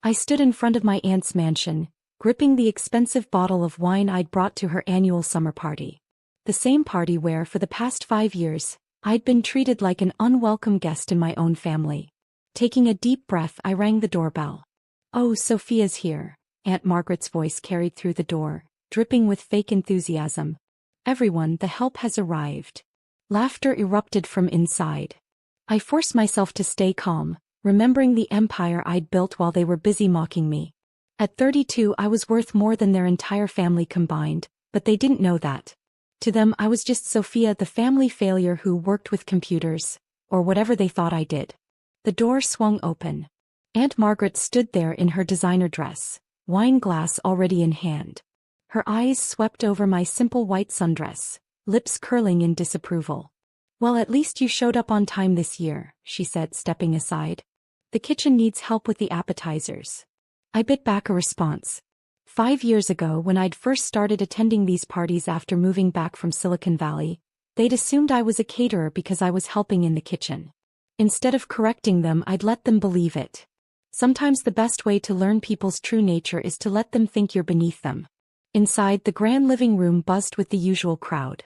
I stood in front of my aunt's mansion, gripping the expensive bottle of wine I'd brought to her annual summer party. The same party where, for the past 5 years, I'd been treated like an unwelcome guest in my own family. Taking a deep breath, I rang the doorbell. "Oh, Sophia's here," Aunt Margaret's voice carried through the door, dripping with fake enthusiasm. "Everyone, the help has arrived." Laughter erupted from inside. I forced myself to stay calm, remembering the empire I'd built while they were busy mocking me. At 32, I was worth more than their entire family combined, but they didn't know that. To them, I was just Sophia, the family failure who worked with computers, or whatever they thought I did. The door swung open. Aunt Margaret stood there in her designer dress, wine glass already in hand. Her eyes swept over my simple white sundress, lips curling in disapproval. "Well, at least you showed up on time this year," she said, stepping aside. "The kitchen needs help with the appetizers." I bit back a response. 5 years ago, when I'd first started attending these parties after moving back from Silicon Valley, they'd assumed I was a caterer because I was helping in the kitchen. Instead of correcting them, I'd let them believe it. Sometimes the best way to learn people's true nature is to let them think you're beneath them. Inside, the grand living room buzzed with the usual crowd.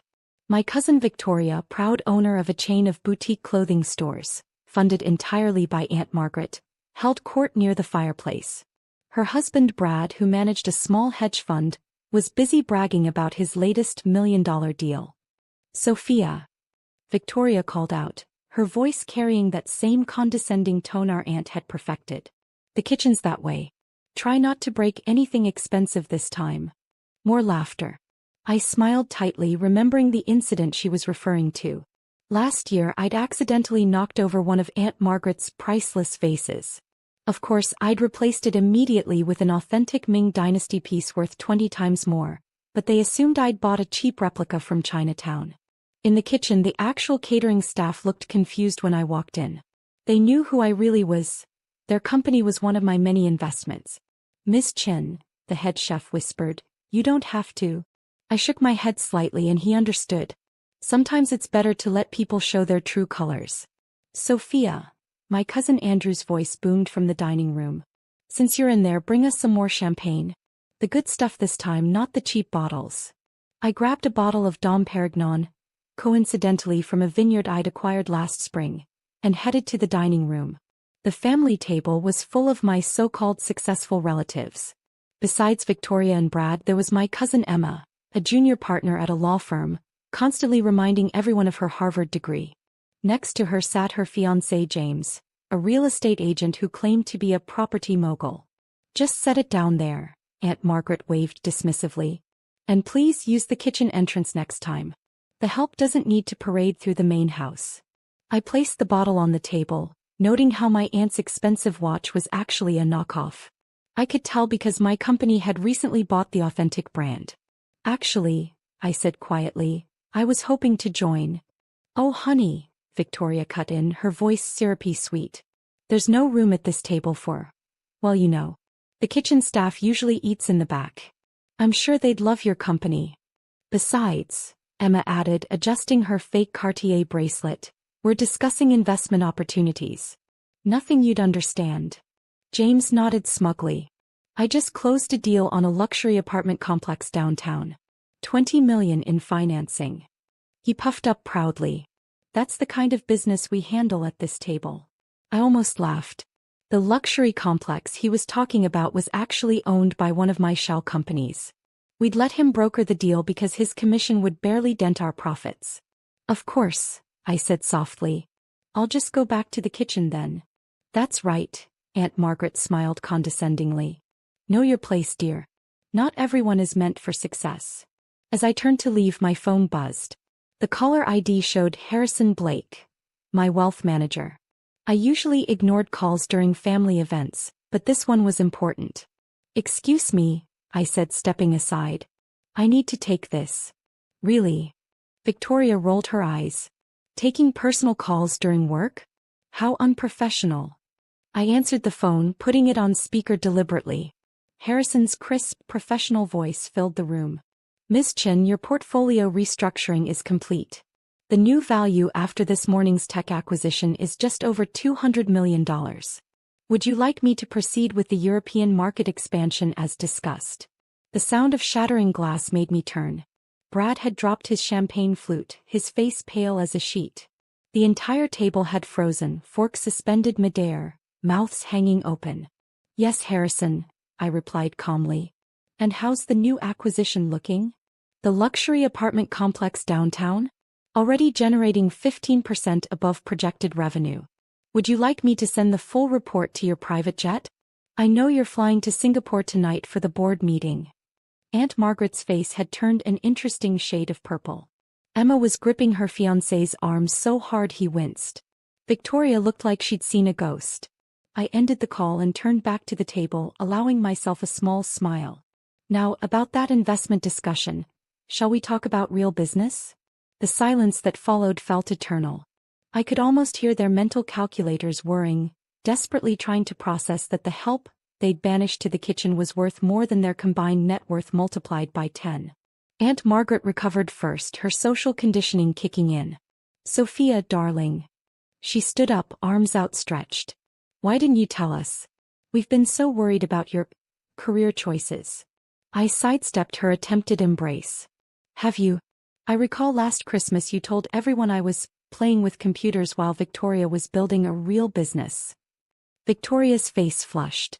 My cousin Victoria, proud owner of a chain of boutique clothing stores, funded entirely by Aunt Margaret, held court near the fireplace. Her husband Brad, who managed a small hedge fund, was busy bragging about his latest $1 million deal. "Sophia," Victoria called out, her voice carrying that same condescending tone our aunt had perfected. "The kitchen's that way. Try not to break anything expensive this time." More laughter. I smiled tightly, remembering the incident she was referring to. Last year, I'd accidentally knocked over one of Aunt Margaret's priceless vases. Of course, I'd replaced it immediately with an authentic Ming Dynasty piece worth 20 times more, but they assumed I'd bought a cheap replica from Chinatown. In the kitchen, the actual catering staff looked confused when I walked in. They knew who I really was. Their company was one of my many investments. "Miss Chen," the head chef whispered, "you don't have to." I shook my head slightly and he understood. Sometimes it's better to let people show their true colors. "Sophia," my cousin Andrew's voice boomed from the dining room. "Since you're in there, bring us some more champagne. The good stuff this time, not the cheap bottles." I grabbed a bottle of Dom Perignon, coincidentally from a vineyard I'd acquired last spring, and headed to the dining room. The family table was full of my so-called successful relatives. Besides Victoria and Brad, there was my cousin Emma, a junior partner at a law firm, constantly reminding everyone of her Harvard degree. Next to her sat her fiancé James, a real estate agent who claimed to be a property mogul. "Just set it down there," Aunt Margaret waved dismissively. "And please use the kitchen entrance next time. The help doesn't need to parade through the main house." I placed the bottle on the table, noting how my aunt's expensive watch was actually a knockoff. I could tell because my company had recently bought the authentic brand. "Actually," I said quietly, "I was hoping to join." "Oh honey," Victoria cut in, her voice syrupy sweet. "There's no room at this table for, well, you know. The kitchen staff usually eats in the back. I'm sure they'd love your company. Besides," Emma added, adjusting her fake Cartier bracelet, "we're discussing investment opportunities." "Nothing you'd understand." James nodded smugly. "I just closed a deal on a luxury apartment complex downtown. 20 million in financing." He puffed up proudly. "That's the kind of business we handle at this table." I almost laughed. The luxury complex he was talking about was actually owned by one of my shell companies. We'd let him broker the deal because his commission would barely dent our profits. "Of course," I said softly. "I'll just go back to the kitchen then." "That's right," Aunt Margaret smiled condescendingly. "Know your place, dear. Not everyone is meant for success." As I turned to leave, my phone buzzed. The caller ID showed Harrison Blake, my wealth manager. I usually ignored calls during family events, but this one was important. "Excuse me," I said, stepping aside. "I need to take this." "Really?" Victoria rolled her eyes. "Taking personal calls during work? How unprofessional." I answered the phone, putting it on speaker deliberately. Harrison's crisp, professional voice filled the room. "Ms. Chen, your portfolio restructuring is complete. The new value after this morning's tech acquisition is just over $200 million. Would you like me to proceed with the European market expansion as discussed? The sound of shattering glass made me turn. Brad had dropped his champagne flute, his face pale as a sheet. The entire table had frozen, forks suspended midair, mouths hanging open. Yes, Harrison, I replied calmly. And how's the new acquisition looking? The luxury apartment complex downtown? Already generating 15% above projected revenue. Would you like me to send the full report to your private jet? I know you're flying to Singapore tonight for the board meeting. Aunt Margaret's face had turned an interesting shade of purple. Emma was gripping her fiancé's arm so hard he winced. Victoria looked like she'd seen a ghost. I ended the call and turned back to the table, allowing myself a small smile. Now, about that investment discussion, shall we talk about real business? The silence that followed felt eternal. I could almost hear their mental calculators whirring, desperately trying to process that the help they'd banished to the kitchen was worth more than their combined net worth multiplied by 10. Aunt Margaret recovered first, her social conditioning kicking in. Sophia, darling. She stood up, arms outstretched. Why didn't you tell us? We've been so worried about your career choices. I sidestepped her attempted embrace. Have you? I recall last Christmas you told everyone I was playing with computers while Victoria was building a real business. Victoria's face flushed.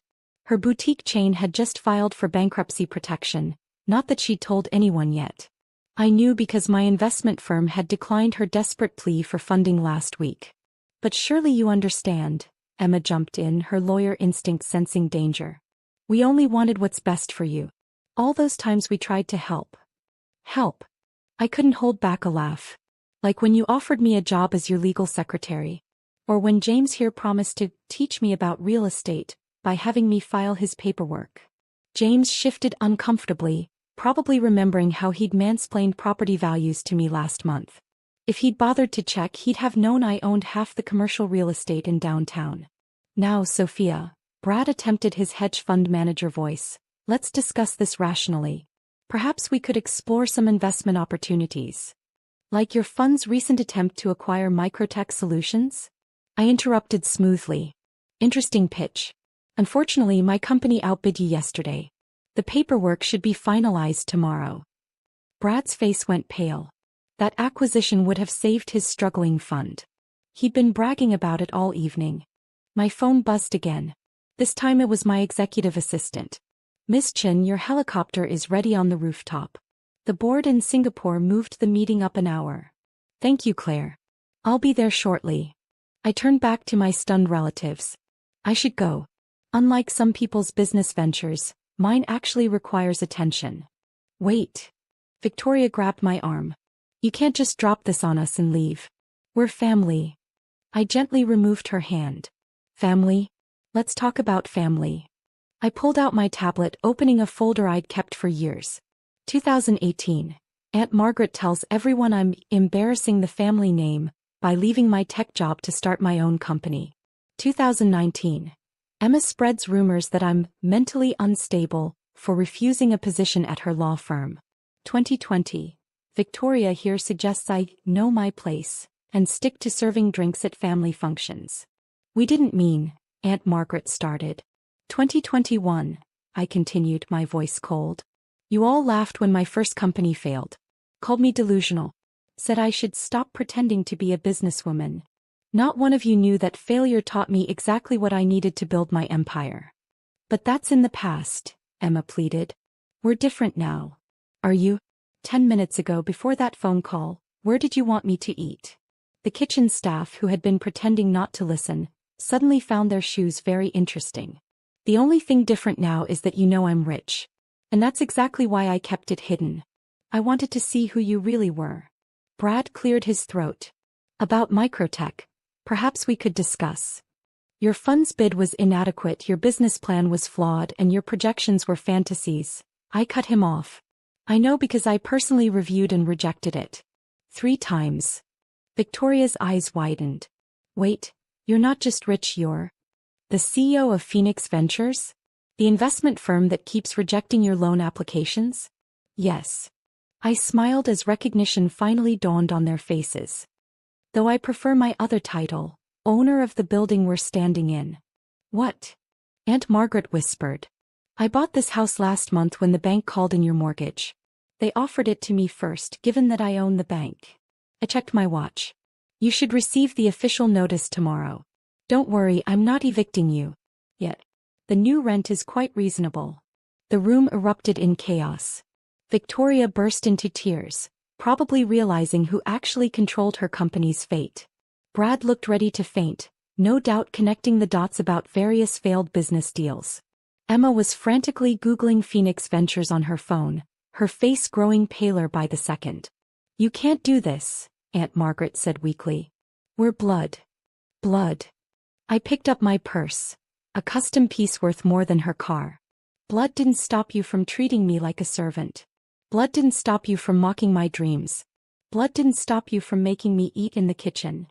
Her boutique chain had just filed for bankruptcy protection, not that she'd told anyone yet. I knew because my investment firm had declined her desperate plea for funding last week. But surely you understand, Emma jumped in, her lawyer instinct sensing danger. We only wanted what's best for you. All those times we tried to help. Help. I couldn't hold back a laugh. Like when you offered me a job as your legal secretary. Or when James here promised to teach me about real estate by having me file his paperwork. James shifted uncomfortably, probably remembering how he'd mansplained property values to me last month. If he'd bothered to check, he'd have known I owned half the commercial real estate in downtown. Now, Sophia, Brad attempted his hedge fund manager voice, let's discuss this rationally. Perhaps we could explore some investment opportunities. Like your fund's recent attempt to acquire Microtech Solutions? I interrupted smoothly. Interesting pitch. Unfortunately, my company outbid you yesterday. The paperwork should be finalized tomorrow. Brad's face went pale. That acquisition would have saved his struggling fund. He'd been bragging about it all evening. My phone buzzed again. This time it was my executive assistant. Miss Chin, your helicopter is ready on the rooftop. The board in Singapore moved the meeting up an hour. Thank you, Claire. I'll be there shortly. I turned back to my stunned relatives. I should go. Unlike some people's business ventures, mine actually requires attention. Wait. Victoria grabbed my arm. You can't just drop this on us and leave. We're family. I gently removed her hand. Family? Let's talk about family. I pulled out my tablet, opening a folder I'd kept for years. 2018. Aunt Margaret tells everyone I'm embarrassing the family name by leaving my tech job to start my own company. 2019. Emma spreads rumors that I'm mentally unstable for refusing a position at her law firm. 2020. Victoria here suggests I know my place and stick to serving drinks at family functions. We didn't mean, Aunt Margaret started. 2021, I continued, my voice cold. You all laughed when my first company failed. Called me delusional. Said I should stop pretending to be a businesswoman. Not one of you knew that failure taught me exactly what I needed to build my empire. But that's in the past, Emma pleaded. We're different now. Are you? 10 minutes ago, before that phone call, where did you want me to eat? The kitchen staff, who had been pretending not to listen, suddenly found their shoes very interesting. The only thing different now is that you know I'm rich. And that's exactly why I kept it hidden. I wanted to see who you really were. Brad cleared his throat. About Microtech, perhaps we could discuss. Your fund's bid was inadequate, your business plan was flawed, and your projections were fantasies. I cut him off. I know because I personally reviewed and rejected it. 3 times. Victoria's eyes widened. Wait, you're not just rich, you're the CEO of Phoenix Ventures? The investment firm that keeps rejecting your loan applications? Yes. I smiled as recognition finally dawned on their faces. Though I prefer my other title, owner of the building we're standing in. What? Aunt Margaret whispered. I bought this house last month when the bank called in your mortgage. They offered it to me first, given that I own the bank. I checked my watch. You should receive the official notice tomorrow. Don't worry, I'm not evicting you. Yet. The new rent is quite reasonable. The room erupted in chaos. Victoria burst into tears, probably realizing who actually controlled her company's fate. Brad looked ready to faint, no doubt connecting the dots about various failed business deals. Emma was frantically Googling Phoenix Ventures on her phone, her face growing paler by the second. You can't do this, Aunt Margaret said weakly. We're blood. Blood. I picked up my purse, a custom piece worth more than her car. Blood didn't stop you from treating me like a servant. Blood didn't stop you from mocking my dreams. Blood didn't stop you from making me eat in the kitchen.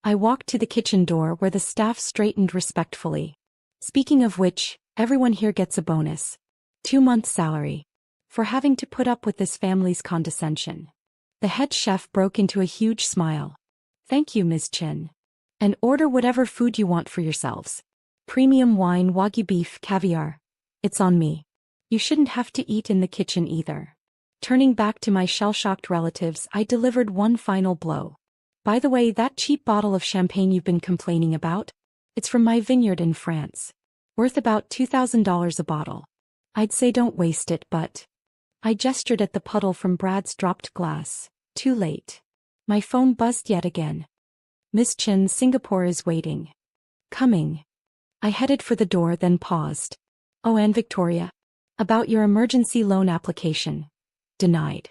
I walked to the kitchen door where the staff straightened respectfully. Speaking of which, everyone here gets a bonus. 2 months' salary. For having to put up with this family's condescension. The head chef broke into a huge smile. Thank you, Ms. Chin. And order whatever food you want for yourselves. Premium wine, wagyu beef, caviar. It's on me. You shouldn't have to eat in the kitchen either. Turning back to my shell-shocked relatives, I delivered one final blow. By the way, that cheap bottle of champagne you've been complaining about? It's from my vineyard in France. Worth about $2,000 a bottle. I'd say don't waste it, but... I gestured at the puddle from Brad's dropped glass. Too late. My phone buzzed yet again. Miss Chin, Singapore is waiting. Coming. I headed for the door, then paused. Oh, and Victoria. About your emergency loan application. Denied.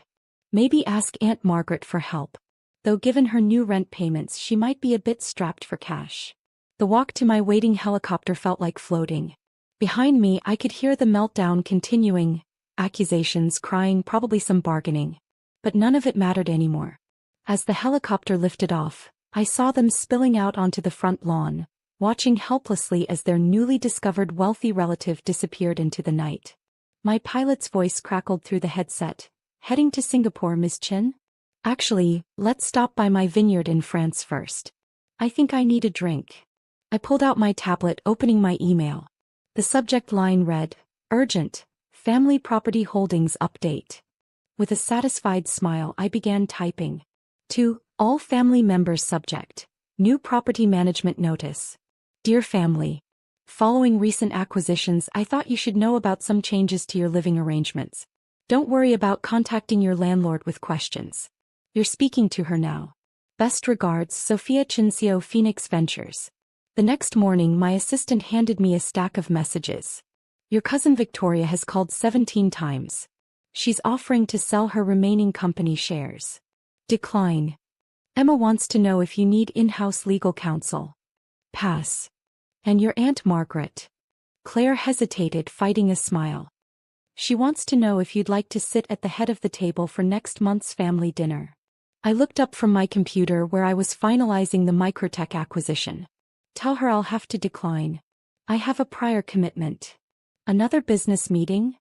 Maybe ask Aunt Margaret for help. Though given her new rent payments, she might be a bit strapped for cash. The walk to my waiting helicopter felt like floating. Behind me, I could hear the meltdown continuing. Accusations, crying, probably some bargaining. But none of it mattered anymore. As the helicopter lifted off, I saw them spilling out onto the front lawn, watching helplessly as their newly discovered wealthy relative disappeared into the night. My pilot's voice crackled through the headset. Heading to Singapore, Miss Chin? Actually, let's stop by my vineyard in France first. I think I need a drink. I pulled out my tablet, opening my email. The subject line read, Urgent, Family Property Holdings Update. With a satisfied smile, I began typing. To all family members subject. New property management notice. Dear family. Following recent acquisitions, I thought you should know about some changes to your living arrangements. Don't worry about contacting your landlord with questions. You're speaking to her now. Best regards, Sophia Chincio, Phoenix Ventures. The next morning, my assistant handed me a stack of messages. Your cousin Victoria has called 17 times. She's offering to sell her remaining company shares. Decline. Emma wants to know if you need in-house legal counsel. Pass. And your Aunt Margaret. Claire hesitated, fighting a smile. She wants to know if you'd like to sit at the head of the table for next month's family dinner. I looked up from my computer where I was finalizing the Microtech acquisition. Tell her I'll have to decline. I have a prior commitment. Another business meeting?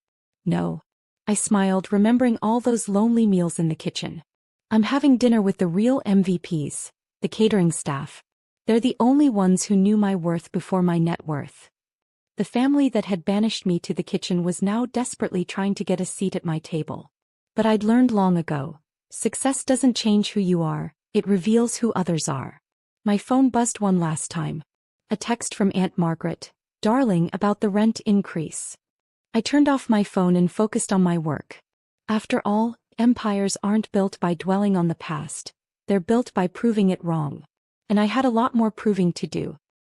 No. I smiled, remembering all those lonely meals in the kitchen. I'm having dinner with the real MVPs, the catering staff. They're the only ones who knew my worth before my net worth. The family that had banished me to the kitchen was now desperately trying to get a seat at my table. But I'd learned long ago, success doesn't change who you are, it reveals who others are. My phone buzzed one last time. A text from Aunt Margaret. Darling, about the rent increase. I turned off my phone and focused on my work. After all, empires aren't built by dwelling on the past, they're built by proving it wrong. And I had a lot more proving to do.